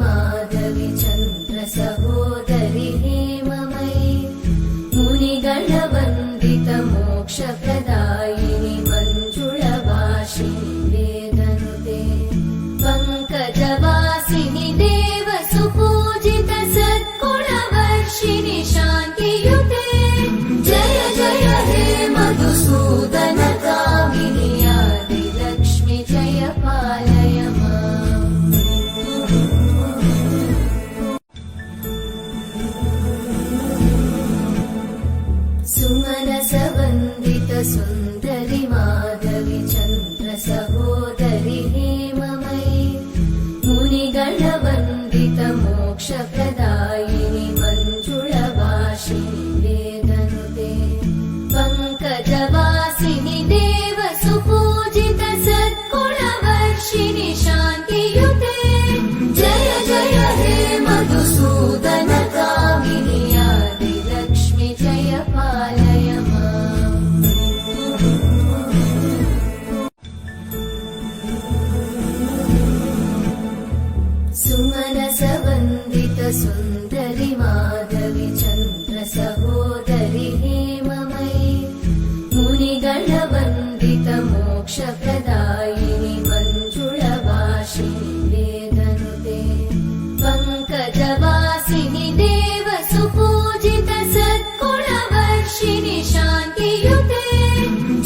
माधवी चन्द्र सहोदरि हेममयी मुनिगणवन्दित मोक्षप्रदायिनि मञ्जुळभाषिणि वेदनुते पङ्कजवासिनि देवसुपूजित सद्गुणवर्षिणि शान्तियुते जय जय हे मधुसूदन कामिनि आदिलक्ष्मि जय पालय माम् सुमनसवन्दित सुन्दरि माधवी चन्द्र सहोदरि हेममयी मुनिगणवन्दित मोक्षप्रदायिनि मञ्जुळभाषिणि वेदनुते पङ्कजवासिनि देवसुपूजित सद्गुणवर्षिणि शान्तियुते जय जय हे मधुसूदन कामिनि आदिलक्ष्मि जय पालय माम् सुमनसवन्दित सुन्दरि माधवी चन्द्र सहोदरि हेममयी मुनिगणवन्दित मोक्षप्रदायिनि मञ्जुळभाषिणि वेदनुते पङ्कजवासिनि देवसुपूजित सद्गुणवर्षिणि शान्तियुते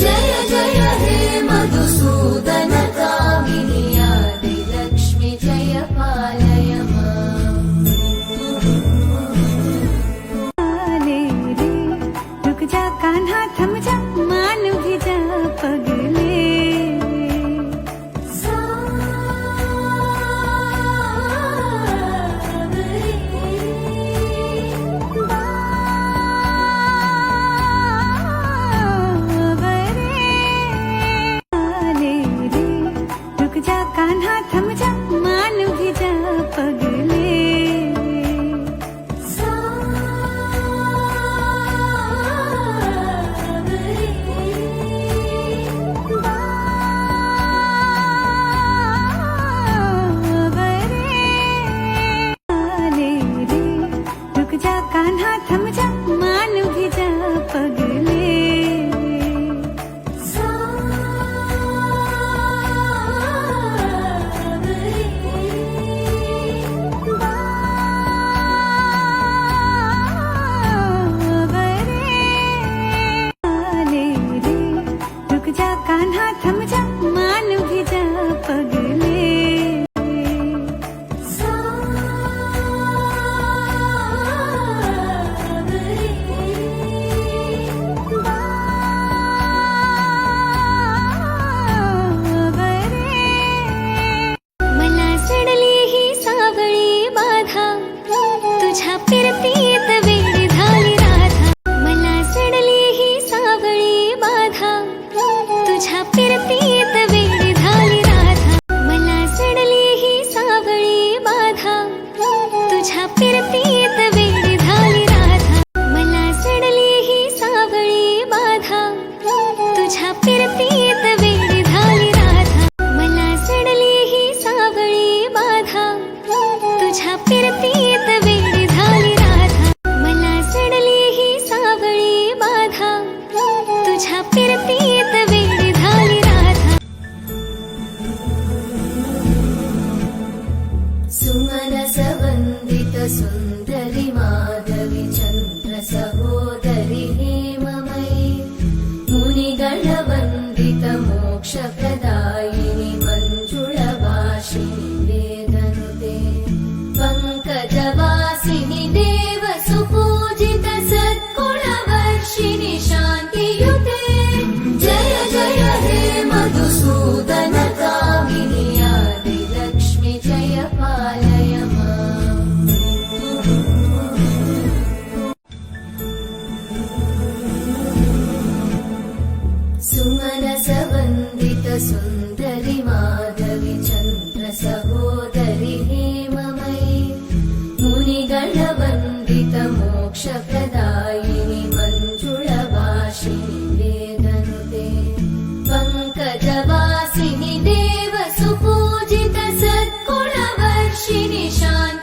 जय जय हे मधुसूदन कामिनि आदिलक्ष्मि जय पालय माम् रुक जा कान्हा थम जा मान भी जा पगले रुक जा कान्हा थम जा मान भी जा पगले रुक जा कान्हा थम जा मान भी जा पगले रुक जा कान्हा थम जा मान भी जा पगले मला सडली ही सावळी बाधा तुझ्या फिरतीत वेडी झाली राधा मला सडली ही सावळी बाधा तुझ्या फिरतीत वेडी झाली राधा मला सडली ही सावळी बाधा तुझ्या फिरतीत वेडी झाली राधा मला सडली ही सावळी बाधा तुझ्या फिरतीत वेडी झाली राधा मला सडली ही सावळी बाधा तुझ्या फिरतीत वेडी झाली राधा मला सडली ही सावळी बाधा तुझ्या फिरतीत वेडी झाली राधा सुमनसवन्दित सुन्दरि माधवी चन्द्र सहोदरि हेममयी मुनिगणवन्दित मोक्षप्रदायिनि मञ्जुळभाषिणि वेदनुते पङ्कजवासिनि देवसुपूजित सद्गुणवर्षिणि शान्तियुते जय जय हे मधुसूदन कामिनि आदिलक्ष्मि जय पालय माम् सुमनसवन्दित सुन्दरि माधवी चन्द्र सहोदरि हेममयी मुनिगणवन्दित मोक्षप्रदायिनि मञ्जुळभाषिणि वेदनुते पङ्कजवासिनि देवसुपूजित सद्गुणवर्षिणि शान्तियुते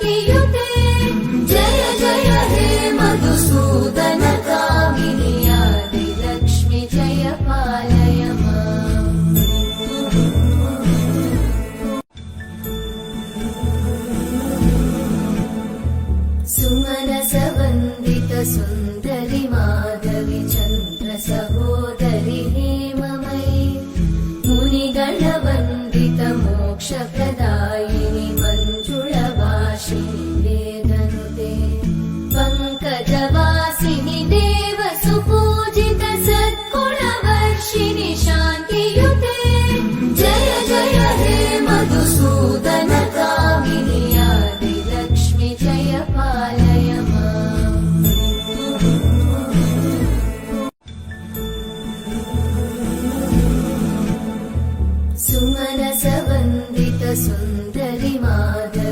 सुमनस वन्दित सुन्दरि माधवि